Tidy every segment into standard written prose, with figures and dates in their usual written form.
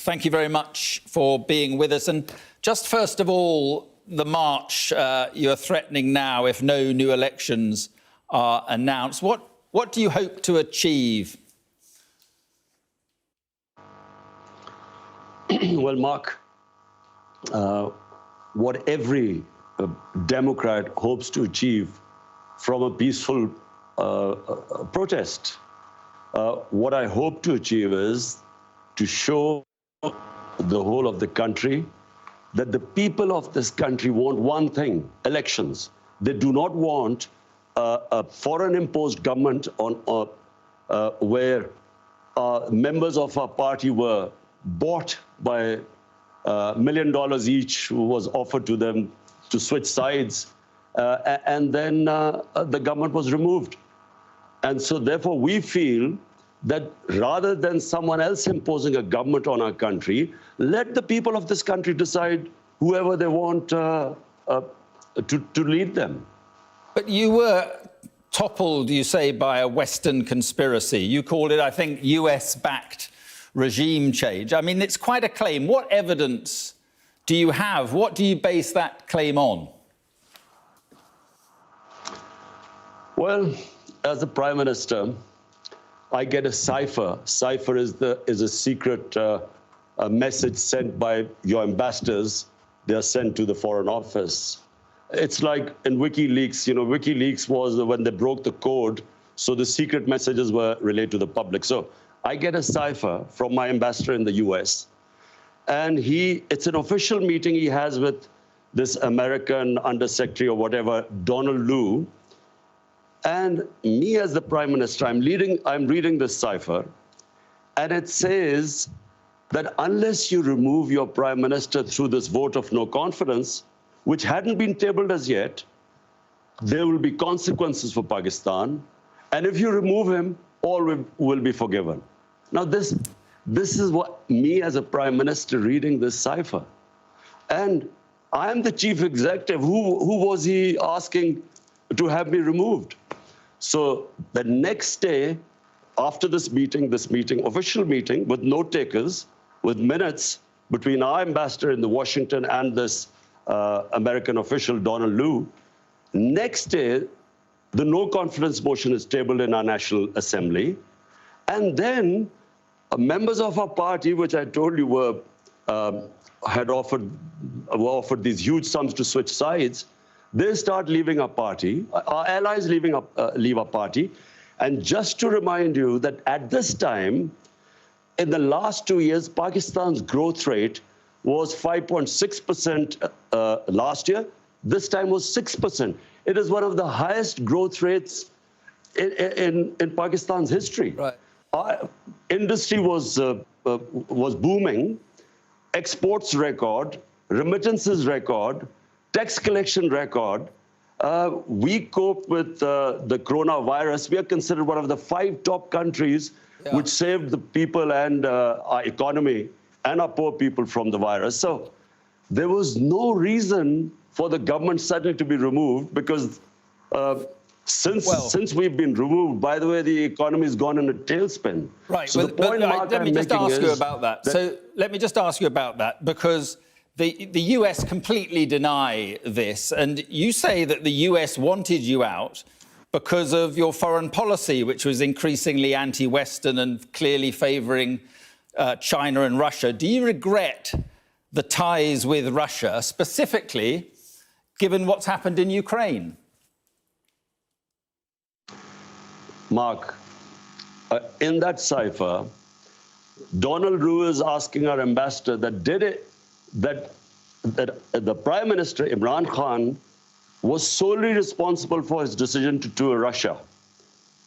Thank you very much for being with us. And just first of all, the march you're threatening now if no new elections are announced. What do you hope to achieve? Well, Mark, what every Democrat hopes to achieve from a peaceful protest, what I hope to achieve is to show the whole of the country that the people of this country want one thing: elections. They do not want a foreign-imposed government where members of our party were bought by $1 million each, who was offered to them to switch sides, and then the government was removed. And so therefore we feel that rather than someone else imposing a government on our country, let the people of this country decide whoever they want to lead them. But you were toppled, you say, by a Western conspiracy. You called it, I think, US-backed regime change. I mean, it's quite a claim. What evidence do you have? What do you base that claim on? Well, as the Prime Minister, I get a cipher. Cipher is a secret message sent by your ambassadors. They are sent to the Foreign Office. It's like in WikiLeaks. You know, WikiLeaks was when they broke the code, so the secret messages were relayed to the public. So I get a cipher from my ambassador in the US, and it's an official meeting he has with this American undersecretary or whatever, Donald Lu. And me as the Prime Minister, I'm reading this cipher, and it says that unless you remove your Prime Minister through this vote of no confidence, which hadn't been tabled as yet, there will be consequences for Pakistan. And if you remove him, all will be forgiven. Now, this is what me as a Prime Minister reading this cipher. And I am the chief executive. Who was he asking to have me removed? So the next day, after this meeting, official meeting with note takers, with minutes between our ambassador in Washington and this American official, Donald Lu, next day, the no confidence motion is tabled in our National Assembly. And then members of our party, which I told you were offered these huge sums to switch sides, they start leaving our party. Our allies leave our party. And just to remind you that at this time, in the last 2 years, Pakistan's growth rate was 5.6% last year. This time was 6%. It is one of the highest growth rates in Pakistan's history. Right. Our industry was booming, exports record, remittances record, tax collection record. We cope with the coronavirus. We are considered one of the 5 top countries which saved the people and our economy and our poor people from the virus. So there was no reason for the government suddenly to be removed, because since we've been removed, by the way, the economy has gone in a tailspin. Right. So let me just ask you about that. So let me just ask you about that, because the US completely deny this, and you say that the US wanted you out because of your foreign policy, which was increasingly anti-Western and clearly favouring China and Russia. Do you regret the ties with Russia, specifically given what's happened in Ukraine? Mark, in that cipher, Donald Lu is asking our ambassador that the Prime Minister Imran Khan was solely responsible for his decision to tour Russia.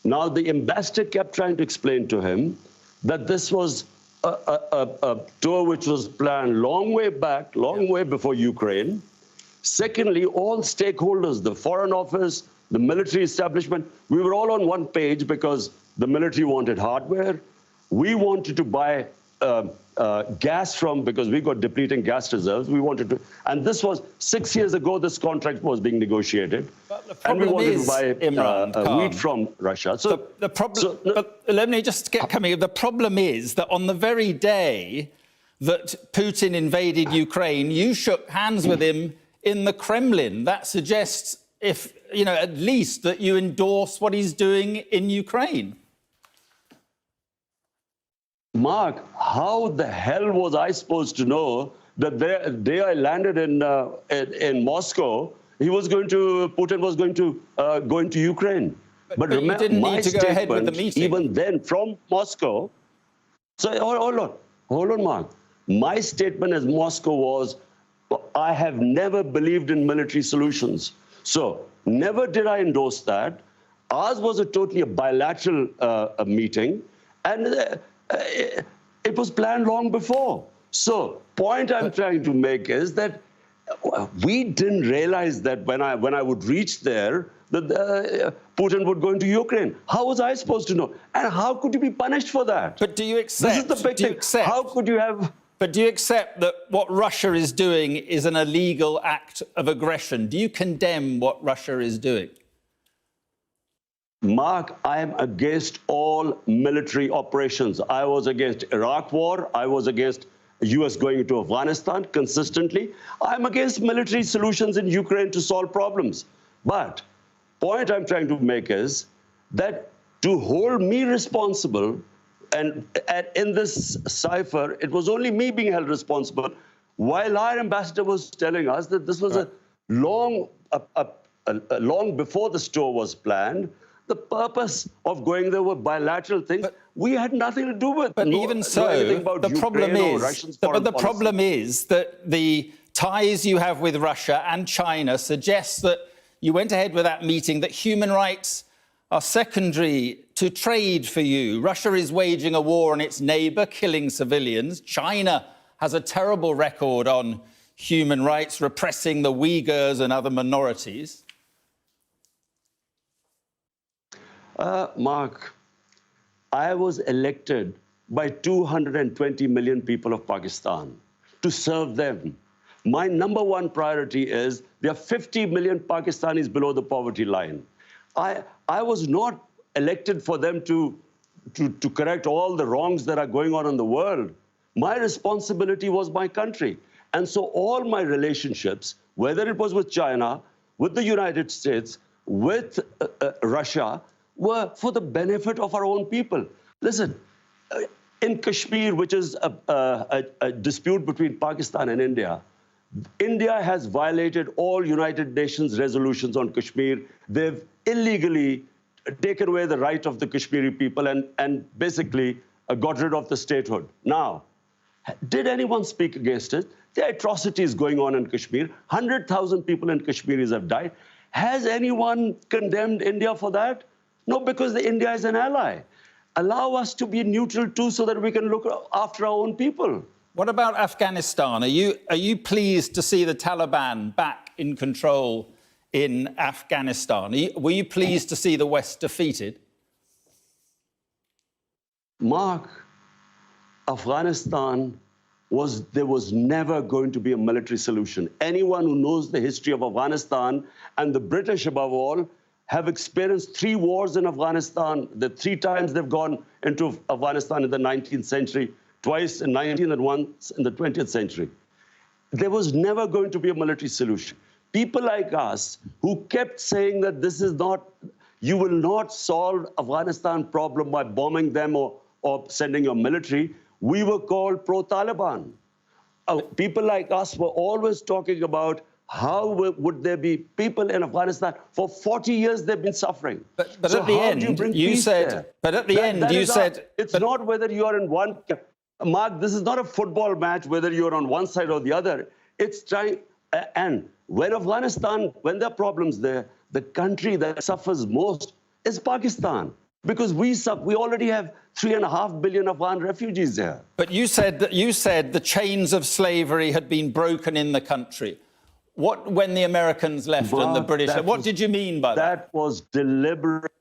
Now, the ambassador kept trying to explain to him that this was a tour which was planned long way back, way before Ukraine. Secondly, all stakeholders, the Foreign Office, the military establishment, we were all on one page because the military wanted hardware. We wanted to buy gas because we got depleting gas reserves. We wanted to, and this was 6 years ago, this contract was being negotiated. And we wanted to buy wheat from Russia. So but let me just get coming. The problem is that on the very day that Putin invaded Ukraine, you shook hands with him in the Kremlin. That suggests, if you know, at least that you endorse what he's doing in Ukraine. Mark, how the hell was I supposed to know that the day I landed in Moscow, Putin was going to go into Ukraine? But remember, you didn't need to go ahead with the meeting. Even then, from Moscow. So hold on, Mark. My statement as Moscow was, I have never believed in military solutions. So never did I endorse that. Ours was a totally bilateral meeting, and it was planned long before. So point I'm trying to make is that we didn't realize that when I would reach there, that Putin would go into Ukraine. How was I supposed to know? And how could you be punished for that? But do you accept? This is the big thing. How could you have? But do you accept that what Russia is doing is an illegal act of aggression? Do you condemn what Russia is doing? Mark, I am against all military operations. I was against Iraq war. I was against US going into Afghanistan consistently. I'm against military solutions in Ukraine to solve problems. But point I'm trying to make is that to hold me responsible, and in this cipher, it was only me being held responsible, while our ambassador was telling us that this was a long before the store was planned. The purpose of going there were bilateral things. But we had nothing to do with. But even so, the problem is that the ties you have with Russia and China suggest that you went ahead with that meeting, that human rights are secondary to trade for you. Russia is waging a war on its neighbour, killing civilians. China has a terrible record on human rights, repressing the Uyghurs and other minorities. Mark, I was elected by 220 million people of Pakistan to serve them. My number one priority is there are 50 million Pakistanis below the poverty line. I was not elected for them to correct all the wrongs that are going on in the world. My responsibility was my country. And so all my relationships, whether it was with China, with the United States, with Russia, were for the benefit of our own people. Listen, in Kashmir, which is a dispute between Pakistan and India, India has violated all United Nations resolutions on Kashmir. They've illegally taken away the right of the Kashmiri people and basically got rid of the statehood. Now, did anyone speak against it? There are atrocities going on in Kashmir. 100,000 people in Kashmiris have died. Has anyone condemned India for that? No, because India is an ally. Allow us to be neutral too so that we can look after our own people. What about Afghanistan? Are you pleased to see the Taliban back in control in Afghanistan? Were you pleased to see the West defeated? Mark, Afghanistan there was never going to be a military solution. Anyone who knows the history of Afghanistan, and the British above all, have experienced 3 wars in Afghanistan. The 3 times they've gone into Afghanistan in the 19th century, twice in 19th and once in the 20th century. There was never going to be a military solution. People like us who kept saying that this is not, you will not solve Afghanistan problem by bombing them or sending your military, we were called pro-Taliban. People like us were always talking about how would there be people in Afghanistan? For 40 years, they've been suffering. But so at the end, you said... But at the end, you said... It's not whether you are in one... Mark, this is not a football match, whether you're on one side or the other. It's trying... And when Afghanistan, when there are problems there, the country that suffers most is Pakistan. Because we already have 3.5 billion Afghan refugees there. But you said the chains of slavery had been broken in the country. What, when the Americans left and the British, what did you mean by that? That was deliberate.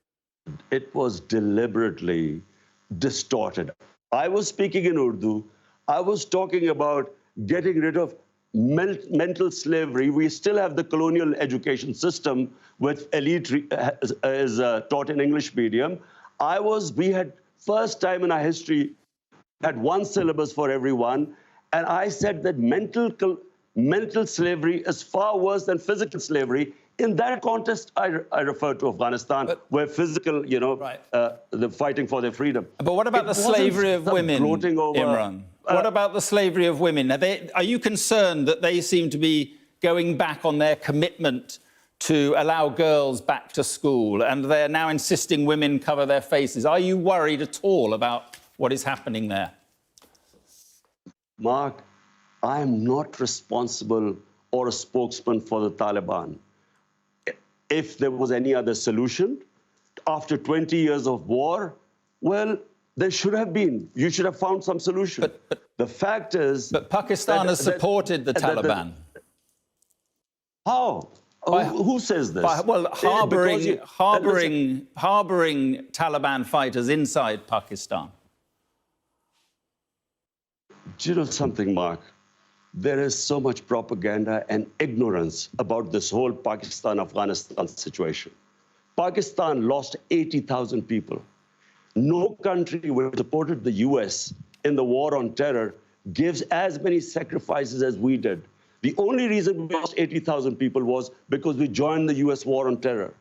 It was deliberately distorted. I was speaking in Urdu. I was talking about getting rid of mental slavery. We still have the colonial education system, which elite is taught in English medium. We had first time in our history had one syllabus for everyone, And I said that mental slavery is far worse than physical slavery. In that context, I refer to Afghanistan, where physical, they're fighting for their freedom. But what about the slavery of women, Imran? What about the slavery of women? Are you concerned that they seem to be going back on their commitment to allow girls back to school, and they're now insisting women cover their faces? Are you worried at all about what is happening there? Mark, I am not responsible or a spokesman for the Taliban. If there was any other solution, after 20 years of war, well, there should have been. You should have found some solution. But the fact is... But Pakistan has supported the Taliban. How? Who says this? Well, harbouring Taliban fighters inside Pakistan. Do you know something, Mark? There is so much propaganda and ignorance about this whole Pakistan-Afghanistan situation. Pakistan lost 80,000 people. No country which supported the US in the war on terror gives as many sacrifices as we did. The only reason we lost 80,000 people was because we joined the US war on terror.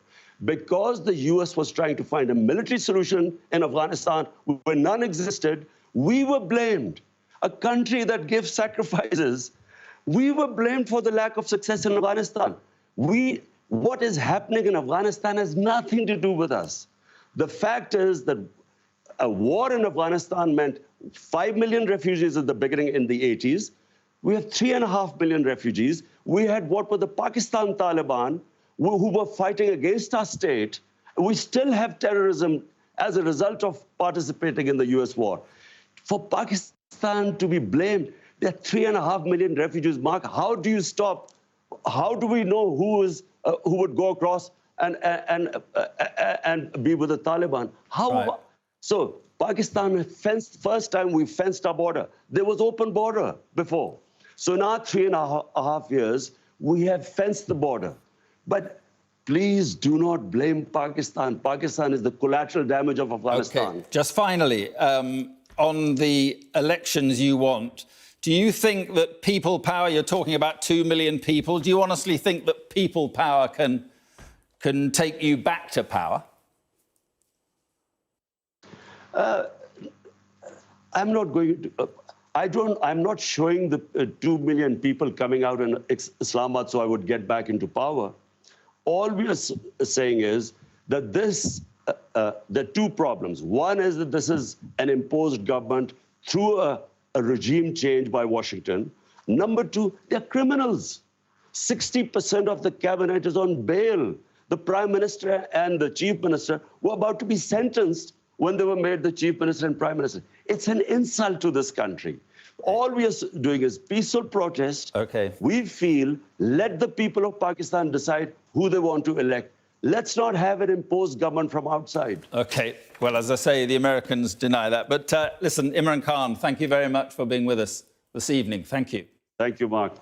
Because the US was trying to find a military solution in Afghanistan where none existed, we were blamed. A country that gives sacrifices, we were blamed for the lack of success in Afghanistan. What is happening in Afghanistan has nothing to do with us. The fact is that a war in Afghanistan meant 5 million refugees at the beginning in the 80s. We have 3.5 million refugees. We had what were the Pakistan Taliban who were fighting against our state. We still have terrorism as a result of participating in the US war. For Pakistan to be blamed, there are 3.5 million refugees. Mark, how do you stop? How do we know who would go across and be with the Taliban? How? Right. So Pakistan fenced, first time we fenced our border. There was open border before. So now 3.5 years, we have fenced the border. But please do not blame Pakistan. Pakistan is the collateral damage of Afghanistan. Okay. Just finally, on the elections you want, do you think that people power, you're talking about 2 million people, do you honestly think that people power can take you back to power? I'm not going to... I'm not showing the 2 million people coming out in Islamabad so I would get back into power. All we are saying is that there are two problems. One is that this is an imposed government through a regime change by Washington. Number two, they're criminals. 60% of the cabinet is on bail. The Prime Minister and the Chief Minister were about to be sentenced when they were made the Chief Minister and Prime Minister. It's an insult to this country. All we are doing is peaceful protest. Okay. We feel, let the people of Pakistan decide who they want to elect. Let's not have an imposed government from outside. Okay. Well, as I say, the Americans deny that. But listen, Imran Khan, thank you very much for being with us this evening. Thank you. Thank you, Mark.